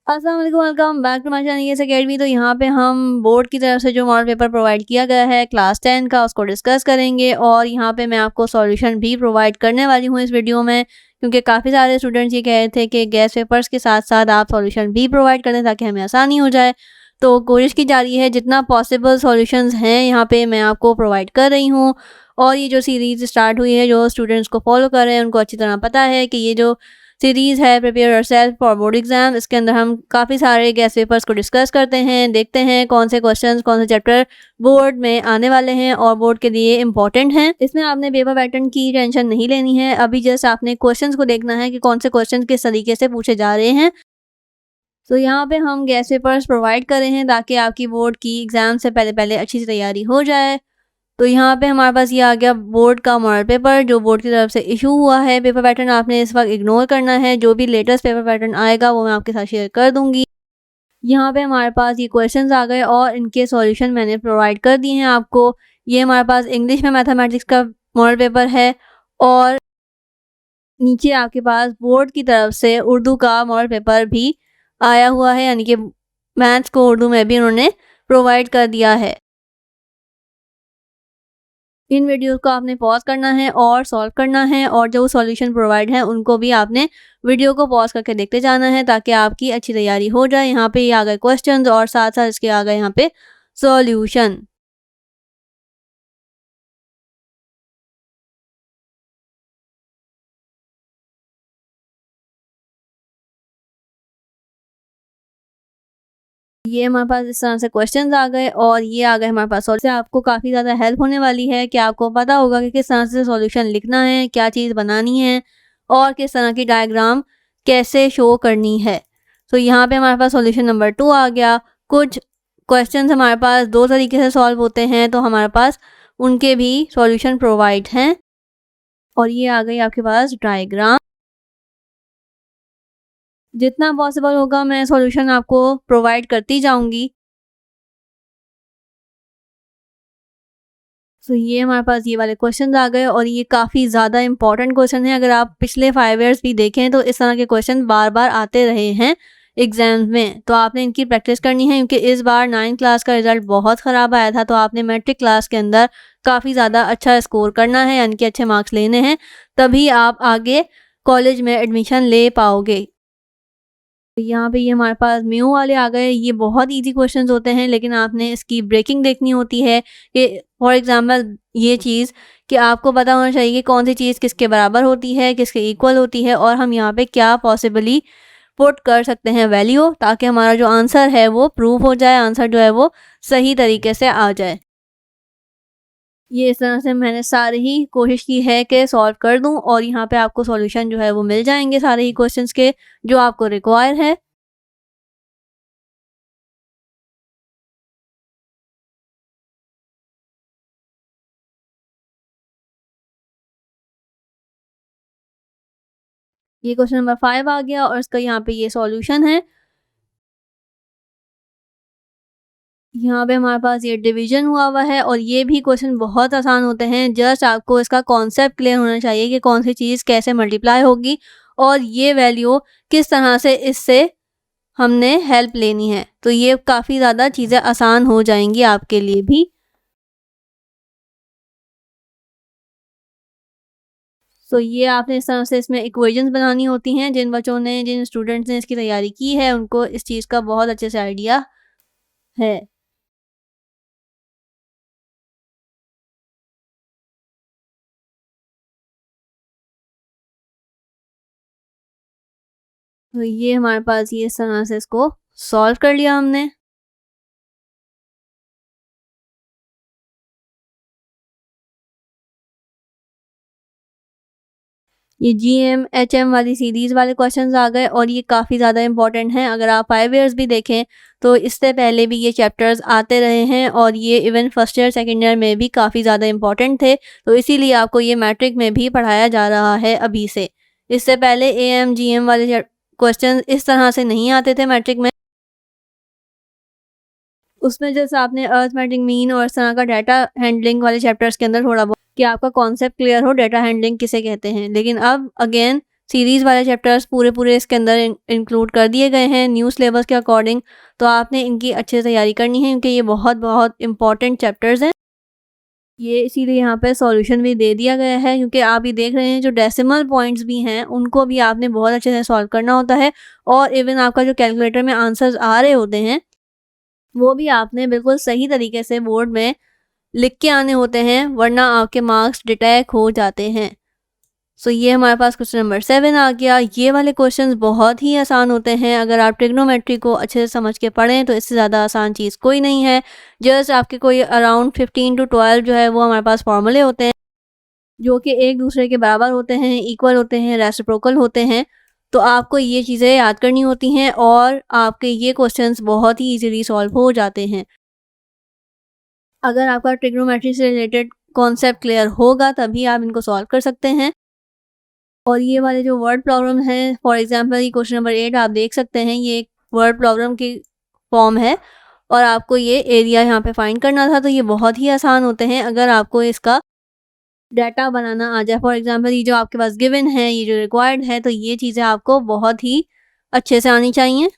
अस्सलाम वालेकुम, welcome back to my channel ES academy. तो यहाँ पे हम बोर्ड की तरफ से जो मॉडल पेपर प्रोवाइड किया गया है क्लास 10 का, उसको डिस्कस करेंगे और यहाँ पे मैं आपको सॉल्यूशन भी प्रोवाइड करने वाली हूँ इस वीडियो में, क्योंकि काफ़ी सारे स्टूडेंट्स ये कह रहे थे कि गेस्ट पेपर्स के साथ साथ आप सॉल्यूशन भी प्रोवाइड कर दें ताकि हमें आसानी हो जाए। तो कोशिश की जा रही है जितना पॉसिबल सॉल्यूशंस हैं यहाँ पे मैं आपको प्रोवाइड कर रही हूँ। और ये जो सीरीज़ स्टार्ट हुई है, जो स्टूडेंट्स को फॉलो कर रहे हैं उनको अच्छी तरह पता है कि ये जो सीरीज़ है prepare yourself for board exam, इसके अंदर हम काफ़ी सारे गेस्ट पेपर्स को डिस्कस करते हैं, देखते हैं कौन से क्वेश्चंस कौन से चैप्टर बोर्ड में आने वाले हैं और बोर्ड के लिए इम्पॉर्टेंट हैं। इसमें आपने पेपर पैटर्न की टेंशन नहीं लेनी है, अभी जस्ट आपने क्वेश्चंस को देखना है कि कौन से क्वेश्चन किस तरीके से पूछे जा रहे हैं। तो यहाँ पे हम गेस्ट पेपर्स प्रोवाइड कर रहे हैं ताकि आपकी बोर्ड की एग्ज़ाम से पहले पहले अच्छी सी तैयारी हो जाए। तो यहाँ पे हमारे पास ये आ गया बोर्ड का मॉडल पेपर जो बोर्ड की तरफ से इशू हुआ है। पेपर पैटर्न आपने इस वक्त इग्नोर करना है, जो भी लेटेस्ट पेपर पैटर्न आएगा वो मैं आपके साथ शेयर कर दूँगी। यहाँ पे हमारे पास ये क्वेश्चंस आ गए और इनके सॉल्यूशन मैंने प्रोवाइड कर दिए हैं आपको। ये हमारे पास इंग्लिश में मैथमेटिक्स का मॉडल पेपर है और नीचे आपके पास बोर्ड की तरफ से उर्दू का मॉडल पेपर भी आया हुआ है, यानी कि मैथ्स को उर्दू में भी उन्होंने प्रोवाइड कर दिया है। इन वीडियोस को आपने पॉज करना है और सॉल्व करना है और जो सॉल्यूशन प्रोवाइड है उनको भी आपने वीडियो को पॉज करके देखते जाना है ताकि आपकी अच्छी तैयारी हो जाए। यहाँ पे ये आ गए क्वेश्चंस और साथ साथ इसके आ गए यहाँ पे सॉल्यूशन। ये हमारे पास इस तरह से क्वेश्चंस आ गए और ये आ गए हमारे पास सॉल्यूशन। आपको काफ़ी ज़्यादा हेल्प होने वाली है कि आपको पता होगा कि किस तरह से सॉल्यूशन लिखना है, क्या चीज़ बनानी है और किस तरह की डायग्राम कैसे शो करनी है। तो यहाँ पे हमारे पास सॉल्यूशन नंबर 2 आ गया। कुछ क्वेश्चंस हमारे पास 2 तरीके से सॉल्व होते हैं, तो हमारे पास उनके भी सॉल्यूशन प्रोवाइड हैं। और ये आ गई आपके पास डायग्राम। जितना पॉसिबल होगा मैं सॉल्यूशन आपको प्रोवाइड करती जाऊँगी। तो ये हमारे पास ये वाले क्वेश्चन आ गए और ये काफ़ी ज़्यादा इंपॉर्टेंट क्वेश्चन है। अगर आप पिछले 5 ईयर्स भी देखें तो इस तरह के क्वेश्चन बार-बार आते रहे हैं एग्ज़ाम्स में, तो आपने इनकी प्रैक्टिस करनी है क्योंकि इस बार 9th क्लास का रिज़ल्ट बहुत ख़राब आया था, तो आपने मैट्रिक क्लास के अंदर काफ़ी ज़्यादा अच्छा स्कोर करना है, यानी कि अच्छे मार्क्स लेने हैं, तभी आप आगे कॉलेज में एडमिशन ले पाओगे। यहाँ पे ये हमारे पास म्यू वाले आ गए। ये बहुत ईज़ी क्वेश्चंस होते हैं, लेकिन आपने इसकी ब्रेकिंग देखनी होती है कि फॉर एग्ज़ाम्पल ये चीज़ कि आपको पता होना चाहिए कि कौन सी चीज़ किसके बराबर होती है, किसके इक्वल होती है और हम यहाँ पे क्या पॉसिबली पुट कर सकते हैं वैल्यू, ताकि हमारा जो आंसर है वो प्रूव हो जाए, आंसर जो है वो सही तरीके से आ जाए। ये इस तरह से मैंने सारी ही कोशिश की है कि सॉल्व कर दूँ और यहाँ पे आपको सॉल्यूशन जो है वो मिल जाएँगे सारे ही क्वेश्चंस के जो आपको रिक्वायर है। ये क्वेश्चन नंबर 5 आ गया और इसका यहाँ पे ये सॉल्यूशन है। यहाँ पे हमारे पास ये डिवीजन हुआ हुआ है और ये भी क्वेश्चन बहुत आसान होते हैं। जस्ट आपको इसका कॉन्सेप्ट क्लियर होना चाहिए कि कौन सी चीज़ कैसे मल्टीप्लाई होगी और ये वैल्यू किस तरह से इससे हमने हेल्प लेनी है। तो ये काफ़ी ज़्यादा चीज़ें आसान हो जाएंगी आपके लिए भी। तो ये आपने इस तरह से इसमें इक्वेशंस बनानी होती हैं। जिन स्टूडेंट्स ने इसकी तैयारी की है उनको इस चीज़ का बहुत अच्छे से आइडिया है। तो ये हमारे पास ये इस तरह से इसको सॉल्व कर लिया हमने। ये जीएम, एचएम वाली सीरीज़ वाले क्वेश्चंस आ गए और ये काफ़ी ज़्यादा इंपॉर्टेंट हैं। अगर आप 5 ईयर्स भी देखें तो इससे पहले भी ये चैप्टर्स आते रहे हैं और ये even first year, second year में भी काफ़ी ज़्यादा इंपॉर्टेंट थे। तो इसीलिए आपको ये मैट्रिक में भी पढ़ाया जा रहा है अभी से। इससे पहले एएम, जीएम वाले क्वेश्चन इस तरह से नहीं आते थे मैट्रिक में। उसमें जैसे आपने अरिथमेटिक मीन और इस तरह का डाटा हैंडलिंग वाले चैप्टर्स के अंदर थोड़ा बहुत कि आपका कॉन्सेप्ट क्लियर हो डाटा हैंडलिंग किसे कहते हैं। लेकिन अब अगेन सीरीज़ वाले चैप्टर्स पूरे इसके अंदर इंक्लूड कर दिए गए हैं न्यू सिलेबस के अकॉर्डिंग। तो आपने इनकी अच्छे से तैयारी करनी है क्योंकि ये बहुत इंपॉर्टेंट चैप्टर्स हैं। ये इसीलिए यहाँ पे सॉल्यूशन भी दे दिया गया है क्योंकि आप ये देख रहे हैं जो डेसिमल पॉइंट्स भी हैं उनको भी आपने बहुत अच्छे से सॉल्व करना होता है, और इवन आपका जो कैलकुलेटर में आंसर्स आ रहे होते हैं वो भी आपने बिल्कुल सही तरीके से बोर्ड में लिख के आने होते हैं, वरना आपके मार्क्स डिटेक्ट हो जाते हैं। सो ये हमारे पास क्वेश्चन नंबर 7 आ गया। ये वाले क्वेश्चंस बहुत ही आसान होते हैं, अगर आप ट्रिग्नोमेट्री को अच्छे से समझ के पढ़ें तो इससे ज़्यादा आसान चीज़ कोई नहीं है। जस्ट आपके कोई अराउंड 15 to 12 जो है वो हमारे पास फॉर्मूले होते हैं जो कि एक दूसरे के बराबर होते हैं, इक्वल होते हैं, रेसिप्रोकल होते हैं। तो आपको ये चीज़ें याद करनी होती हैं और आपके ये क्वेश्चंस बहुत ही ईजीली सॉल्व हो जाते हैं। अगर आपका ट्रिग्नोमेट्री से रिलेटेड कॉन्सेप्ट क्लियर होगा तभी आप इनको सॉल्व कर सकते हैं। और ये वाले जो वर्ड प्रॉब्लम हैं, फॉर एग्जांपल ये क्वेश्चन नंबर 8 आप देख सकते हैं, ये एक वर्ड प्रॉब्लम की फॉर्म है और आपको ये एरिया यहाँ पे फाइंड करना था। तो ये बहुत ही आसान होते हैं अगर आपको इसका डाटा बनाना आ जाए। फॉर एग्जांपल ये जो आपके पास गिवन है, ये जो रिक्वायर्ड है, तो ये चीज़ें आपको बहुत ही अच्छे से आनी चाहिए।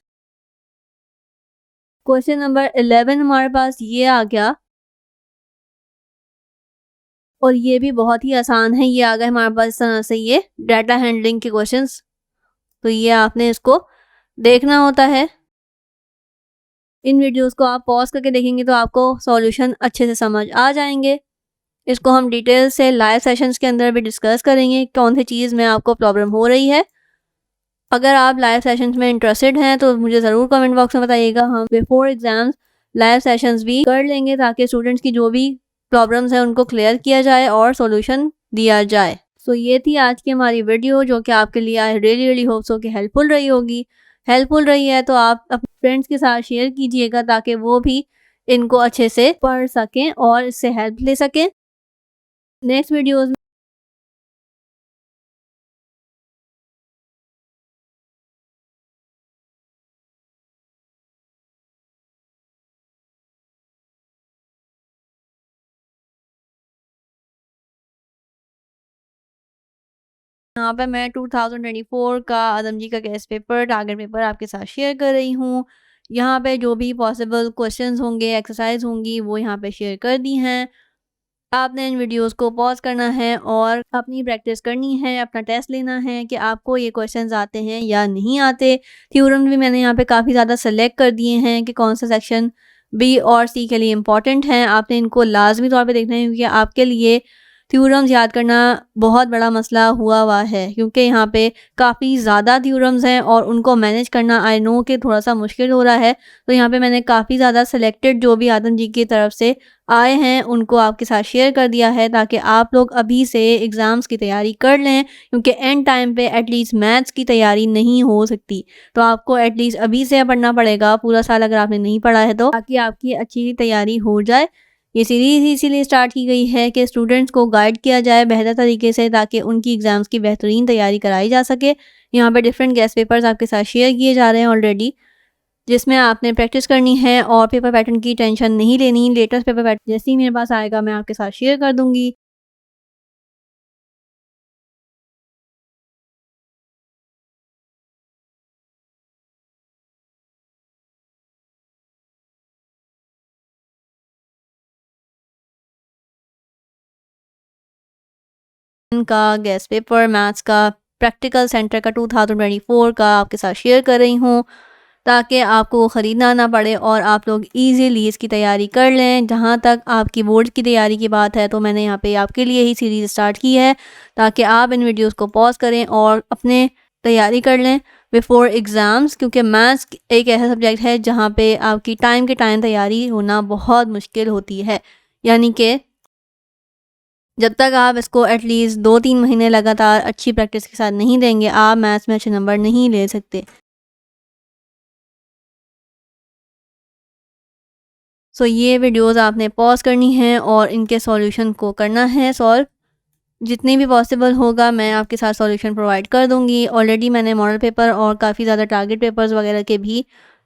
क्वेश्चन नंबर 11 हमारे पास ये आ गया और ये भी बहुत ही आसान है। ये आ गए हमारे पास इस तरह से ये डाटा हैंडलिंग के क्वेश्चंस। तो ये आपने इसको देखना होता है। इन वीडियोस को आप पॉज करके देखेंगे तो आपको सॉल्यूशन अच्छे से समझ आ जाएंगे। इसको हम डिटेल से लाइव सेशंस के अंदर भी डिस्कस करेंगे कौन सी चीज़ में आपको प्रॉब्लम हो रही है। अगर आप लाइव सेशंस में इंटरेस्टेड हैं तो मुझे ज़रूर कमेंट बॉक्स में बताइएगा। हम बिफोर एग्ज़ाम्स लाइव सेशंस भी कर लेंगे ताकि स्टूडेंट्स की जो भी प्रॉब्लम्स हैं उनको क्लियर किया जाए और सॉल्यूशन दिया जाए। सो ये थी आज की हमारी वीडियो जो कि आपके लिए आई रियली होप सो कि हेल्पफुल रही होगी। हेल्पफुल रही है तो आप अपने फ्रेंड्स के साथ शेयर कीजिएगा ताकि वो भी इनको अच्छे से पढ़ सकें और इससे हेल्प ले सकें। नेक्स्ट वीडियोज़ यहाँ पे मैं 2024 का आदम जी का गेस्ट पेपर टारगेट पेपर आपके साथ शेयर कर रही हूँ। यहाँ पे जो भी पॉसिबल क्वेश्चंस होंगे, एक्सरसाइज होंगी, वो यहाँ पे शेयर कर दी हैं। आपने इन वीडियोस को पॉज करना है और अपनी प्रैक्टिस करनी है, अपना टेस्ट लेना है कि आपको ये क्वेश्चंस आते हैं या नहीं आते। थ्योरम भी मैंने यहाँ पे काफ़ी ज़्यादा सेलेक्ट कर दिए हैं कि कौन सा सेक्शन बी और सी के लिए इम्पॉर्टेंट हैं। आपने इनको लाजमी तौर पे देखना है क्योंकि आपके लिए थ्योरम्स याद करना बहुत बड़ा मसला हुआ है क्योंकि यहाँ पे काफ़ी ज़्यादा थ्योरम्स हैं और उनको मैनेज करना आई नो कि थोड़ा सा मुश्किल हो रहा है। तो यहाँ पे मैंने काफ़ी ज़्यादा सेलेक्टेड जो भी आदम जी की तरफ से आए हैं उनको आपके साथ शेयर कर दिया है ताकि आप लोग अभी से एग्ज़ाम्स की तैयारी कर लें क्योंकि एंड टाइम पे एटलीस्ट मैथ्स की तैयारी नहीं हो सकती। तो आपको एटलीस्ट अभी से पढ़ना पड़ेगा पूरा साल अगर आपने नहीं पढ़ा है तो, ताकि आपकी अच्छी तैयारी हो जाए। ये सीरीज़ इसीलिए स्टार्ट की गई है कि स्टूडेंट्स को गाइड किया जाए बेहतर तरीके से ताकि उनकी एग्ज़ाम्स की बेहतरीन तैयारी कराई जा सके। यहाँ पर डिफरेंट गेस्ट पेपर्स आपके साथ शेयर किए जा रहे हैं ऑलरेडी, जिसमें आपने प्रैक्टिस करनी है और पेपर पैटर्न की टेंशन नहीं लेनी। लेटेस्ट पेपर पैटर्न जैसे ही मेरे पास आएगा मैं आपके साथ शेयर कर दूँगी। का गेस्ट पेपर मैथ्स का प्रैक्टिकल सेंटर का 2024 का आपके साथ शेयर कर रही हूँ ताकि आपको ख़रीदना ना पड़े और आप लोग इजीली इसकी तैयारी कर लें। जहाँ तक आपकी बोर्ड की तैयारी की बात है तो मैंने यहाँ पे आपके लिए ही सीरीज़ स्टार्ट की है ताकि आप इन वीडियोस को पॉज करें और अपने तैयारी कर लें बिफ़ोर एग्ज़ाम्स, क्योंकि मैथ्स एक ऐसा सब्जेक्ट है जहाँ पे आपकी टाइम के टाइम तैयारी होना बहुत मुश्किल होती है। यानी कि जब तक आप इसको एटलीस्ट 2-3 महीने लगातार अच्छी प्रैक्टिस के साथ नहीं देंगे आप मैथ्स में अच्छे नंबर नहीं ले सकते। सो ये वीडियोस आपने पॉज करनी है और इनके सॉल्यूशन को करना है सॉल्व। जितनी भी पॉसिबल होगा मैं आपके साथ सॉल्यूशन प्रोवाइड कर दूंगी। ऑलरेडी मैंने मॉडल पेपर और काफ़ी ज़्यादा टारगेट पेपर्स वगैरह के भी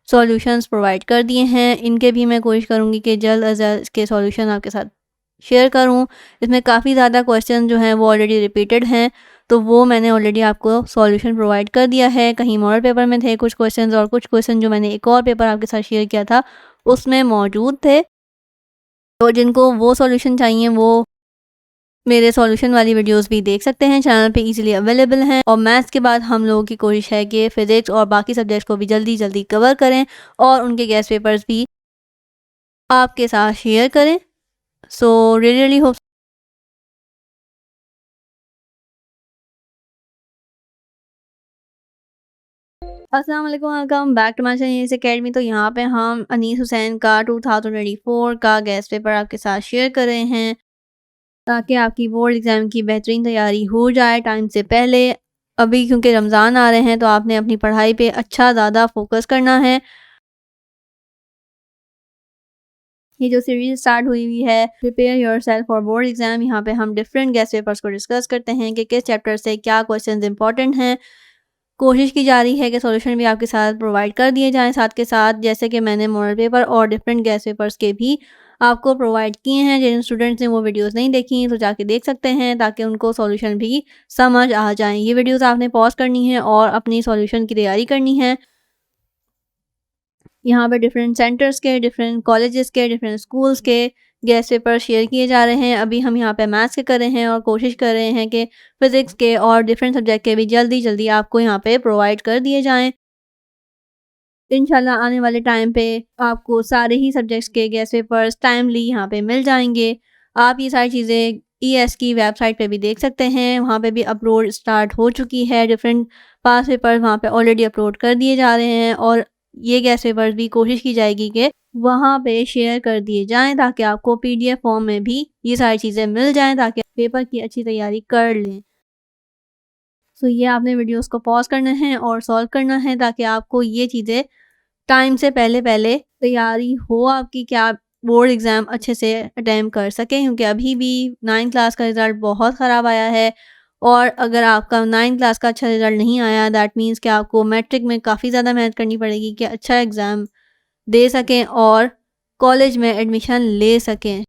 सॉल्यूशंस प्रोवाइड कर दिए हैं। इनके भी मैं कोशिश करूंगी कि जल्द अज जल्द इसके सॉल्यूशन आपके साथ शेयर करूं। इसमें काफ़ी ज़्यादा क्वेश्चन जो हैं वो ऑलरेडी रिपीटेड हैं तो वो मैंने ऑलरेडी आपको सॉल्यूशन प्रोवाइड कर दिया है। कहीं मॉडल पेपर में थे कुछ क्वेश्चंस और कुछ क्वेश्चन जो मैंने एक और पेपर आपके साथ शेयर किया था उसमें मौजूद थे। तो जिनको वो सॉल्यूशन चाहिए वो मेरे सॉल्यूशन वाली वीडियोस भी देख सकते हैं, चैनल पे इजीली अवेलेबल हैं। और मैथ्स के बाद हम लोगों की कोशिश है कि फिज़िक्स और बाकी सब्जेक्ट्स को भी जल्दी जल्दी कवर करें और उनके गेस्ट पेपर्स भी आपके साथ शेयर करें। सो रियली होप अस्सलाम वालेकुम, welcome back to my channel academy. तो यहाँ पे हम अनीस हुसैन का 2024 का गेस्ट पेपर आपके साथ शेयर कर रहे हैं ताकि आपकी बोर्ड एग्ज़ाम की बेहतरीन तैयारी हो जाए टाइम से पहले। अभी क्योंकि रमज़ान आ रहे हैं तो आपने अपनी पढ़ाई पे अच्छा ज़्यादा फोकस करना है। ये जो सीरीज़ स्टार्ट हुई है prepare yourself for board exam, यहाँ पे हम डिफरेंट गेस्ट पेपर्स को डिस्कस करते हैं कि किस चैप्टर से क्या क्वेश्चंस इंपॉर्टेंट हैं। कोशिश की जा रही है कि सॉल्यूशन भी आपके साथ प्रोवाइड कर दिए जाएँ साथ के साथ, जैसे कि मैंने मॉडल पेपर और डिफरेंट गेस्ट पेपर्स के भी आपको प्रोवाइड किए हैं। जिन स्टूडेंट्स ने वो वीडियोस नहीं देखी तो जाके देख सकते हैं ताकि उनको सॉल्यूशन भी समझ आ जाएँ। ये वीडियोस आपने पॉज़ करनी है और अपनी सॉल्यूशन की तैयारी करनी है। यहाँ पे डिफरेंट सेंटर्स के, डिफरेंट कॉलेजेस के, डिफरेंट स्कूल्स के गेस्ट पेपर शेयर किए जा रहे हैं। अभी हम यहाँ पे मैथ्स के कर रहे हैं और कोशिश कर रहे हैं कि फिज़िक्स के और डिफरेंट सब्जेक्ट के भी जल्दी जल्दी आपको यहाँ पे प्रोवाइड कर दिए जाएँ। इंशाल्लाह आने वाले टाइम पे आपको सारे ही सब्जेक्ट्स के गेस्ट पेपर्स टाइमली यहाँ पे मिल जाएंगे। आप ये सारी चीज़ें ईएस की वेबसाइट पे भी देख सकते हैं, वहाँ पे भी अपलोड स्टार्ट हो चुकी है। डिफरेंट पास पेपर्स वहाँ पे ऑलरेडी अपलोड कर दिए जा रहे हैं और ये गेस्ट पेपर्स भी कोशिश की जाएगी कि वहाँ पे शेयर कर दिए जाएँ ताकि आपको पीडीएफ फॉर्म में भी ये सारी चीज़ें मिल जाएँ ताकि पेपर की अच्छी तैयारी कर लें। सो ये आपने वीडियोस को पॉज़ करना है और सॉल्व करना है ताकि आपको ये चीज़ें टाइम से पहले पहले तैयारी हो आपकी कि आप बोर्ड एग्ज़ाम अच्छे से अटेम्प्ट कर सकें। क्योंकि अभी भी 9th क्लास का रिज़ल्ट बहुत ख़राब आया है और अगर आपका 9th क्लास का अच्छा रिज़ल्ट नहीं आया दैट मीन्स कि आपको मैट्रिक में काफ़ी ज़्यादा मेहनत करनी पड़ेगी कि अच्छा एग्ज़ाम दे सकें और कॉलेज में एडमिशन ले सकें।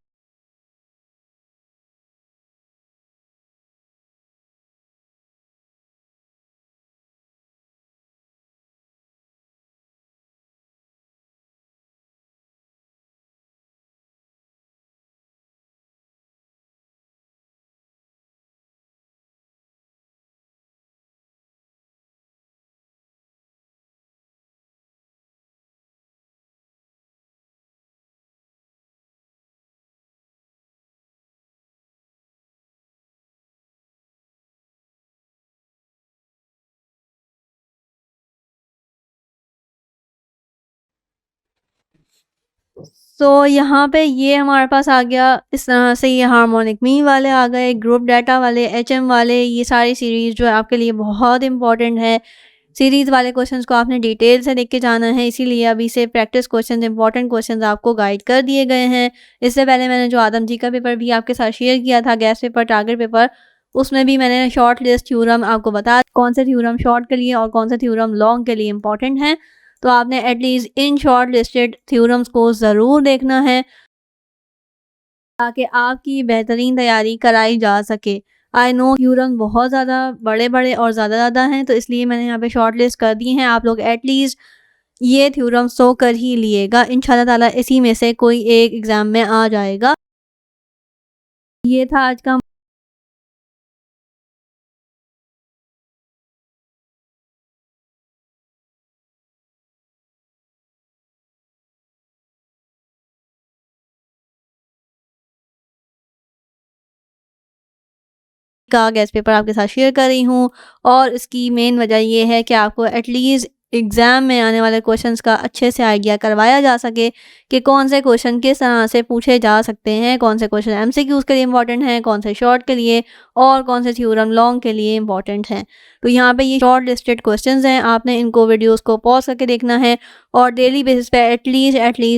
सो यहाँ पे ये हमारे पास आ गया, इस तरह से ये हार्मोनिक मीन वाले आ गए, ग्रुप डाटा वाले, एचएम वाले, ये सारी सीरीज़ जो है आपके लिए बहुत इंपॉर्टेंट है। सीरीज़ वाले क्वेश्चंस को आपने डिटेल से देख के जाना है, इसीलिए अभी से प्रैक्टिस क्वेश्चंस, इंपॉर्टेंट क्वेश्चंस आपको गाइड कर दिए गए हैं। इससे पहले मैंने जो आदम जी का पेपर भी आपके साथ शेयर किया था, गेस्ट पेपर, टारगेट पेपर, उसमें भी मैंने शॉर्ट लिस्ट थ्योरम आपको बताया कौन से थ्योरम शॉर्ट के लिए और कौन से थ्योरम लॉन्ग के लिए इंपॉर्टेंट हैं। तो आपने at least in short listed theorems को ज़रूर देखना है ताकि आपकी बेहतरीन तैयारी कराई जा सके। आई नो थ्योरम बहुत ज़्यादा बड़े-बड़े और ज़्यादा हैं तो इसलिए मैंने यहाँ पे शॉर्ट लिस्ट कर दी हैं। आप लोग एटलीस्ट ये थ्योरम सो कर ही लिएगा, इंशाल्लाह ताला इसी में से कोई एक एग्ज़ाम में आ जाएगा। ये था आज का गेस्ट पेपर आपके साथ शेयर कर रही हूँ और इसकी मेन वजह ये है कि आपको एटलीस्ट एग्ज़ाम में आने वाले क्वेश्चंस का अच्छे से आइडिया करवाया जा सके कि कौन से क्वेश्चन किस तरह से पूछे जा सकते हैं, कौन से क्वेश्चन एमसीक्यूज़ के लिए इंपॉर्टेंट हैं, कौन से शॉर्ट के लिए और कौन से थ्योरम लॉन्ग के लिए इंपॉर्टेंट हैं। तो यहाँ पे ये शॉर्ट लिस्टेड क्वेश्चंस हैं, आपने इनको वीडियोस को पॉज करके देखना है और डेली बेसिस पे एटलीस्ट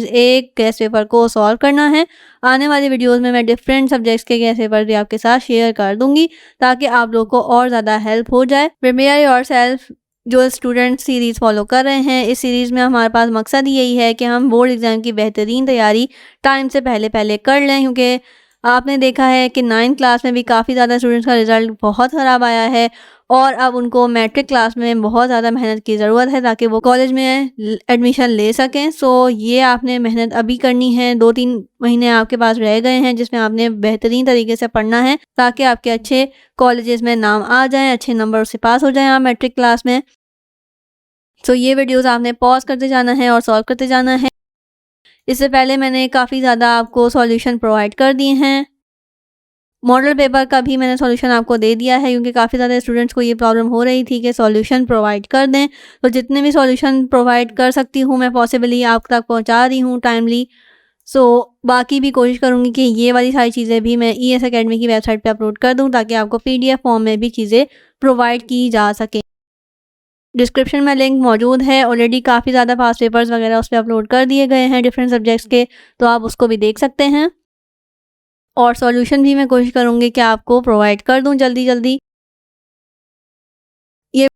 एक गेस्ट पेपर को सॉल्व करना है। आने वाली वीडियोस में मैं डिफरेंट सब्जेक्ट्स के गेस्ट पेपर भी आपके साथ शेयर कर दूँगी ताकि आप लोग को और ज़्यादा हेल्प हो जाए। प्रिपेयर योरसेल्फ जो स्टूडेंट सीरीज़ फॉलो कर रहे हैं, इस सीरीज़ में हमारे पास मकसद यही है कि हम बोर्ड एग्ज़ाम की बेहतरीन तैयारी टाइम से पहले पहले कर लें। क्योंकि आपने देखा है कि 9th क्लास में भी काफ़ी ज़्यादा स्टूडेंट्स का रिज़ल्ट बहुत ख़राब आया है और अब उनको मैट्रिक क्लास में बहुत ज़्यादा मेहनत की ज़रूरत है ताकि वो कॉलेज में एडमिशन ले सकें। सो ये आपने मेहनत अभी करनी है, 2-3 महीने आपके पास रह गए हैं जिसमें आपने बेहतरीन तरीके से पढ़ना है ताकि आपके अच्छे कॉलेजेस में नाम आ जाएँ, अच्छे नंबर से पास हो जाएँ आप मैट्रिक क्लास में। सो ये वीडियोज़ आपने पॉज़ करते जाना है और सॉल्व करते जाना है। इससे पहले मैंने काफ़ी ज़्यादा आपको सॉल्यूशन प्रोवाइड कर दिए हैं। मॉडल पेपर का भी मैंने सॉल्यूशन आपको दे दिया है क्योंकि काफ़ी ज़्यादा स्टूडेंट्स को ये प्रॉब्लम हो रही थी कि सॉल्यूशन प्रोवाइड कर दें। तो जितने भी सॉल्यूशन प्रोवाइड कर सकती हूँ मैं पॉसिबली आप तक पहुँचा रही हूँ टाइमली। सो बाकी भी कोशिश करूँगी कि ये वाली सारी चीज़ें भी मैं ईएस अकेडमी की वेबसाइट पे अपलोड कर दूँ ताकि आपको पीडीएफ फॉर्म में भी चीज़ें प्रोवाइड की जा सकें। डिस्क्रिप्शन में लिंक मौजूद है, ऑलरेडी काफ़ी ज़्यादा पास्ट पेपर्स वगैरह उस पे अपलोड कर दिए गए हैं डिफरेंट सब्जेक्ट्स के, तो आप उसको भी देख सकते हैं। और सॉल्यूशन भी मैं कोशिश करूँगी कि आपको प्रोवाइड कर दूँ जल्दी-जल्दी। ये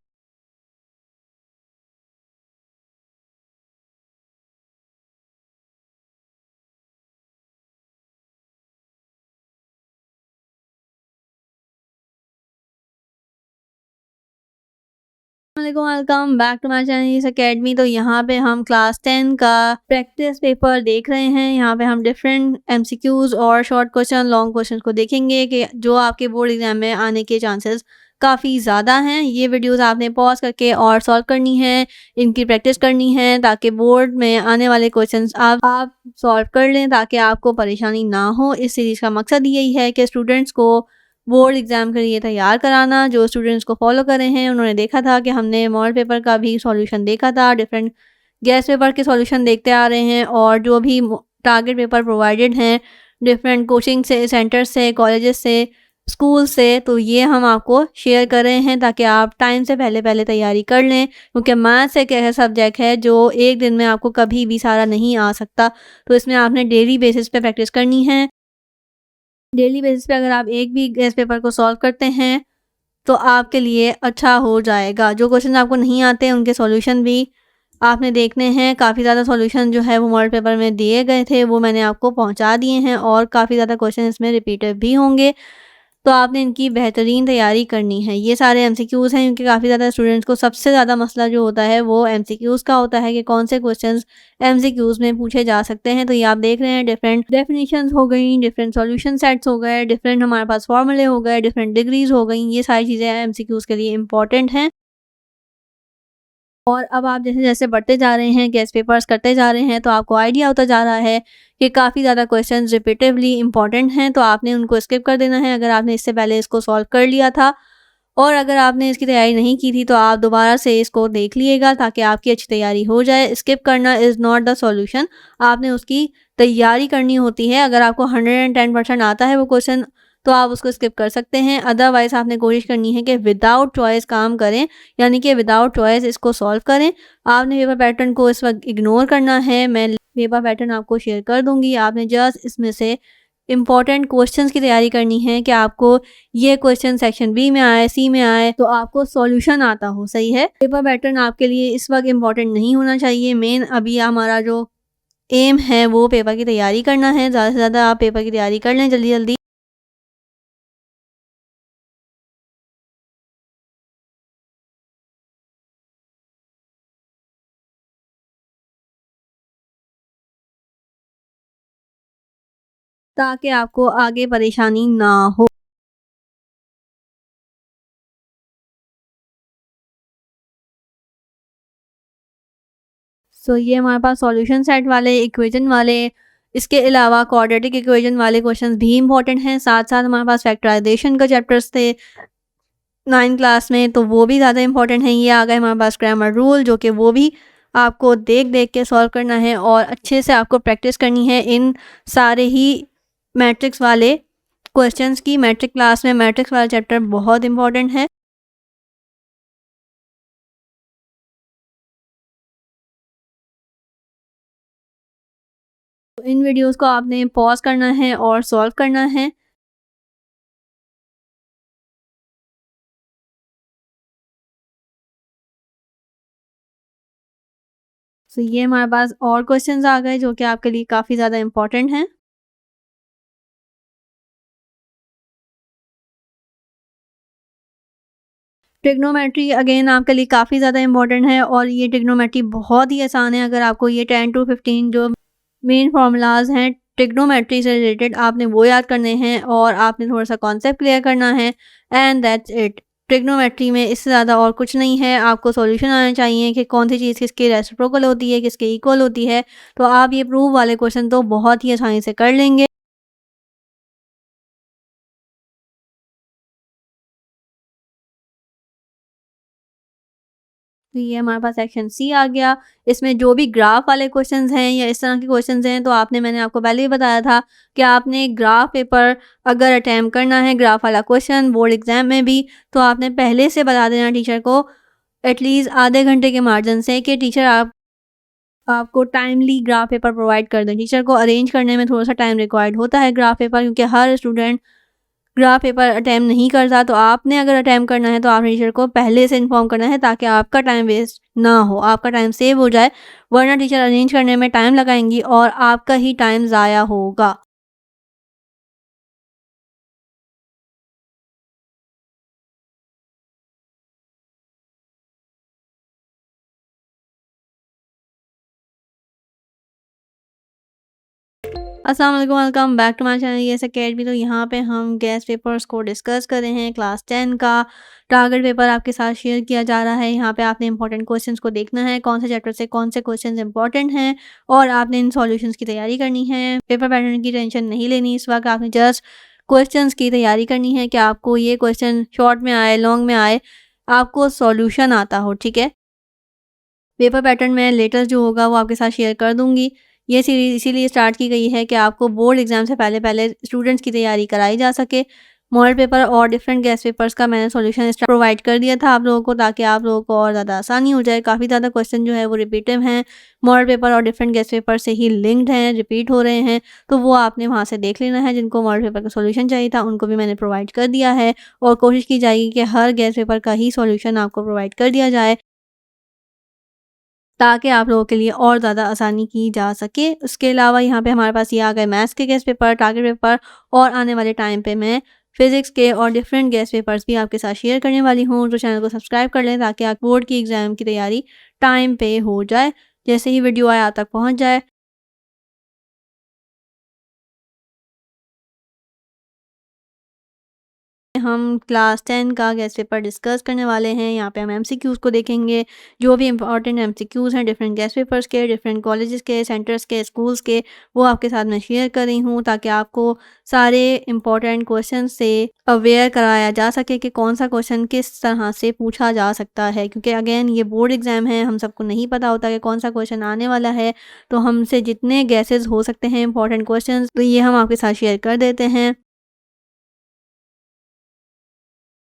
welcome back to my channel इस अकेडमी। तो यहाँ पे हम क्लास 10 का प्रैक्टिस पेपर देख रहे हैं। यहाँ पे हम डिफरेंट एमसीक्यूज और शॉर्ट क्वेश्चन, लॉन्ग क्वेश्चन को देखेंगे कि जो आपके बोर्ड एग्जाम में आने के चांसेस काफ़ी ज़्यादा हैं। ये वीडियोस आपने पॉज करके और सॉल्व करनी है, इनकी प्रैक्टिस करनी है ताकि बोर्ड में आने वाले क्वेश्चंस आप सॉल्व कर लें ताकि आपको परेशानी ना हो। इस सीरीज़ का मकसद यही है कि स्टूडेंट्स को बोर्ड एग्ज़ाम के लिए तैयार कराना। जो स्टूडेंट्स को फॉलो कर रहे हैं उन्होंने देखा था कि हमने मॉडल पेपर का भी सॉल्यूशन देखा था, डिफरेंट गेस्ट पेपर के सॉल्यूशन देखते आ रहे हैं और जो भी टारगेट पेपर प्रोवाइडेड हैं डिफरेंट कोचिंग से, सेंटर से, कॉलेजेस से, स्कूल से, तो ये हम आपको शेयर कर रहे हैं ताकि आप टाइम से पहले तैयारी कर लें क्योंकि मैथ्स एक ऐसा सब्जेक्ट है जो एक दिन में आपको कभी भी सारा नहीं आ सकता। तो इसमें आपने डेली बेसिस पे प्रैक्टिस करनी है। डेली बेसिस पे अगर आप एक भी गेस पेपर को सॉल्व करते हैं, तो आपके लिए अच्छा हो जाएगा। जो क्वेश्चन आपको नहीं आते हैं, उनके सॉल्यूशन भी आपने देखने हैं। काफ़ी ज़्यादा सॉल्यूशन जो है वो मॉडल पेपर में दिए गए थे, वो मैंने आपको पहुँचा दिए हैं और काफ़ी ज़्यादा क्वेश्चन इसमें रिपीटेड भी होंगे। तो आपने इनकी बेहतरीन तैयारी करनी है। ये सारे एमसीक्यूज़ हैं क्योंकि काफ़ी ज़्यादा स्टूडेंट्स को सबसे ज़्यादा मसला जो होता है वो एमसीक्यूज़ का होता है कि कौन से क्वेश्चंस एमसीक्यूज़ में पूछे जा सकते हैं। तो ये आप देख रहे हैं डिफरेंट डेफिनिशंस हो गई, डिफरेंट सॉल्यूशन सेट्स हो गए, डिफरेंट हमारे पास फॉर्मूले हो गए, डिफरेंट डिग्रीज़ हो गई। ये सारी चीज़ें एमसीक्यूज़ के लिए इम्पॉर्टेंट हैं। और अब आप जैसे-जैसे बढ़ते जा रहे हैं, गेस पेपर्स करते जा रहे हैं, तो आपको आइडिया होता जा रहा है कि काफ़ी ज़्यादा क्वेश्चंस रिपीटिवली इम्पॉर्टेंट हैं, तो आपने उनको स्किप कर देना है अगर आपने इससे पहले इसको सॉल्व कर लिया था। और अगर आपने इसकी तैयारी नहीं की थी, तो आप दोबारा से इसको देख लीजिएगा ताकि आपकी अच्छी तैयारी हो जाए। स्किप करना इज़ नॉट द सॉल्यूशन, आपने उसकी तैयारी करनी होती है। अगर आपको 110% आता है वो क्वेश्चन, तो आप उसको स्किप कर सकते हैं। अदरवाइज़ आपने कोशिश करनी है कि विदाउट चॉइस काम करें, यानी कि विदाउट चॉइस इसको सॉल्व करें। आपने पेपर पैटर्न को इस वक़्त इग्नोर करना है। मैं पेपर पैटर्न आपको शेयर कर दूँगी। आपने जस्ट इसमें से इम्पॉर्टेंट क्वेश्चंस की तैयारी करनी है कि आपको ये क्वेश्चन सेक्शन बी में आए, सी में आए, तो आपको सॉल्यूशन आता हो, सही है। पेपर पैटर्न आपके लिए इस वक़्त इम्पॉर्टेंट नहीं होना चाहिए। मेन अभी हमारा जो एम है वो पेपर की तैयारी करना है। ज़्यादा से ज़्यादा आप पेपर की तैयारी कर लें जल्दी-जल्दी। ताकि आपको आगे परेशानी ना हो। सो ये हमारे पास सॉल्यूशन सेट वाले, इक्वेशन वाले, इसके अलावा क्वाड्रेटिक इक्वेशन वाले क्वेश्चंस भी इम्पोर्टेंट हैं। साथ-साथ हमारे पास फैक्टराइजेशन का चैप्टर्स थे 9th क्लास में, तो वो भी ज़्यादा इम्पोर्टेंट हैं। ये आ गए हमारे पास ग्रामर रूल, जो कि वो भी आपको देख-देख के सॉल्व करना है और अच्छे से आपको प्रैक्टिस करनी है इन सारे ही मैट्रिक्स वाले क्वेश्चंस की। मैट्रिक क्लास में मैट्रिक्स वाला चैप्टर बहुत इम्पोर्टेंट है। तो इन वीडियोज़ को आपने पॉज़ करना है और सॉल्व करना है। सो ये हमारे पास और क्वेश्चंस आ गए जो कि आपके लिए काफ़ी ज़्यादा इम्पोर्टेंट हैं। ट्रिग्नोमेट्री अगेन आपके लिए काफ़ी ज़्यादा इंपॉर्टेंट है और ये ट्रिग्नोमेट्री बहुत ही आसान है। अगर आपको ये 10 to 15 जो मेन फार्मूलाज हैं ट्रिग्नोमेट्री से रिलेटेड आपने वो याद करने हैं और आपने थोड़ा सा कॉन्सेप्ट क्लियर करना है एंड दैट्स इट। ट्रिग्नोमेट्री में इससे ज़्यादा और कुछ नहीं है। आपको सॉल्यूशन आना चाहिए कि कौन सी चीज़ किसके रेसिप्रोकल होती है, किसके इक्वल होती है। तो आप ये प्रूव वाले क्वेश्चन तो बहुत ही आसानी से कर लेंगे। तो ये हमारे पास सेक्शन सी आ गया। इसमें जो भी ग्राफ वाले क्वेश्चंस हैं या इस तरह के क्वेश्चंस हैं तो मैंने आपको पहले ही बताया था कि आपने ग्राफ पेपर अगर अटेम्प्ट करना है ग्राफ वाला क्वेश्चन बोर्ड एग्जाम में भी तो आपने पहले से बता देना टीचर को एटलीस्ट आधे घंटे के मार्जिन से कि टीचर आपको टाइमली ग्राफ पेपर प्रोवाइड कर दें। टीचर को अरेंज करने में थोड़ा सा टाइम रिक्वायर्ड होता है ग्राफ पेपर, क्योंकि हर स्टूडेंट ग्राफ पेपर अटैम्प्ट नहीं करता। तो आपने अगर अटैम्प्ट करना है तो आपने टीचर को पहले से इन्फॉर्म करना है ताकि आपका टाइम वेस्ट ना हो, आपका टाइम सेव हो जाए। वरना टीचर अरेंज करने में टाइम लगाएंगी और आपका ही टाइम ज़ाया होगा। अस्सलाम वालेकुम, welcome back to my channel yes academy. तो यहाँ पे हम गैस पेपर्स को डिस्कस कर रहे हैं। क्लास 10 का टारगेट पेपर आपके साथ शेयर किया जा रहा है। यहाँ पे आपने इंपॉर्टेंट क्वेश्चंस को देखना है, कौन से चैप्टर से कौन से क्वेश्चंस इंपॉर्टेंट हैं और आपने इन सॉल्यूशंस की तैयारी करनी है। पेपर पैटर्न की टेंशन नहीं लेनी इस वक्त, आपने जस्ट क्वेश्चंस की तैयारी करनी है कि आपको ये क्वेश्चन शॉर्ट में आए, लॉन्ग में आए, आपको सॉल्यूशन आता हो। ठीक है, पेपर पैटर्न मैं लेटर जो होगा वो आपके साथ शेयर कर दूँगी। ये सीरीज़ इसीलिए स्टार्ट की गई है कि आपको बोर्ड एग्ज़ाम से पहले स्टूडेंट्स की तैयारी कराई जा सके। मॉडल पेपर और डिफरेंट गेस्ट पेपर्स का मैंने सॉल्यूशन प्रोवाइड कर दिया था आप लोगों को, ताकि आप लोगों को और ज़्यादा आसानी हो जाए। काफ़ी ज़्यादा क्वेश्चन जो है वो रिपीटिव हैं, मॉडल पेपर और डिफरेंट गेस्ट पेपर से ही लिंक्ड हैं, रिपीट हो रहे हैं। तो वो आपने वहाँ से देख लेना है। जिनको मॉडल पेपर का सॉल्यूशन चाहिए था उनको भी मैंने प्रोवाइड कर दिया है और कोशिश की जाएगी कि हर गेस्ट पेपर का ही सॉल्यूशन आपको प्रोवाइड कर दिया जाए ताकि आप लोगों के लिए और ज़्यादा आसानी की जा सके। उसके अलावा यहाँ पे हमारे पास ये आ गए मैथ्स के गेस्ट पेपर, टारगेट पेपर और आने वाले टाइम पे मैं फिज़िक्स के और डिफरेंट गेस्ट पेपर्स भी आपके साथ शेयर करने वाली हूँ। तो चैनल को सब्सक्राइब कर लें ताकि आप बोर्ड की एग्ज़ाम की तैयारी टाइम पे हो जाए, जैसे ही वीडियो आए आप तक पहुँच जाए। हम क्लास 10 का गेस्ट पेपर डिस्कस करने वाले हैं। यहाँ पे हम एमसीक्यूज़ को देखेंगे, जो भी इंपॉर्टेंट एमसीक्यूज़ हैं डिफरेंट गेस्ट पेपर्स के, डिफरेंट कॉलेजेस के, सेंटर्स के, स्कूल्स के, वो आपके साथ मैं शेयर कर रही हूँ ताकि आपको सारे इंपॉर्टेंट क्वेश्चन से अवेयर कराया जा सके कि कौन सा क्वेश्चन किस तरह से पूछा जा सकता है। क्योंकि अगेन ये बोर्ड एग्ज़ाम है, हम सबको नहीं पता होता कि कौन सा क्वेश्चन आने वाला है। तो हमसे जितने गेसेस हो सकते हैं इंपॉर्टेंट क्वेश्चन, तो ये हम आपके साथ शेयर कर देते हैं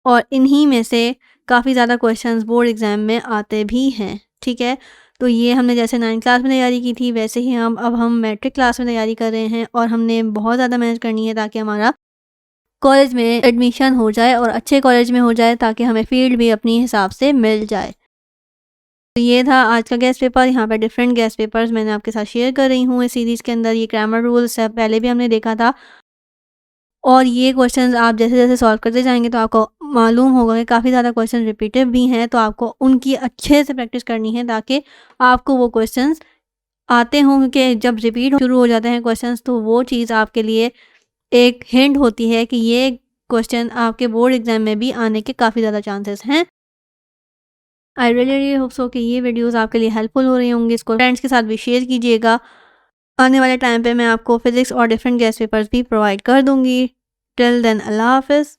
और इन्हीं में से काफ़ी ज़्यादा क्वेश्चंस बोर्ड एग्ज़ाम में आते भी हैं। ठीक है, तो ये हमने जैसे 9th क्लास में तैयारी की थी वैसे ही हम मैट्रिक क्लास में तैयारी कर रहे हैं और हमने बहुत ज़्यादा मेहनत करनी है ताकि हमारा कॉलेज में एडमिशन हो जाए और अच्छे कॉलेज में हो जाए ताकि हमें फ़ील्ड भी अपनी हिसाब से मिल जाए। तो ये था आज का गेस्ट पेपर। यहाँ पे डिफरेंट गेस्ट पेपर्स मैंने आपके साथ शेयर कर रही हूँ इस सीरीज़ के अंदर। ये ग्रामर रूल्स से पहले भी हमने देखा था और ये क्वेश्चंस आप जैसे-जैसे सॉल्व करते जाएँगे तो आपको मालूम होगा कि काफ़ी ज़्यादा क्वेश्चन रिपीटिव भी हैं, तो आपको उनकी अच्छे से प्रैक्टिस करनी है ताकि आपको वो क्वेश्चंस आते हों। क्योंकि जब रिपीट शुरू हो जाते हैं क्वेश्चंस तो वो चीज़ आपके लिए एक हिंट होती है कि ये क्वेश्चन आपके बोर्ड एग्ज़ाम में भी आने के काफ़ी ज़्यादा चांसेस हैं। I really really hope so कि ये वीडियोज़ आपके लिए हेल्पफुल हो रही होंगी। इसको फ्रेंड्स के साथ भी शेयर कीजिएगा। आने वाले टाइम पे मैं आपको फिज़िक्स और डिफरेंट गेस्ट पेपर्स भी प्रोवाइड कर दूँगी। टिल देन अल्लाह हाफ़िज़।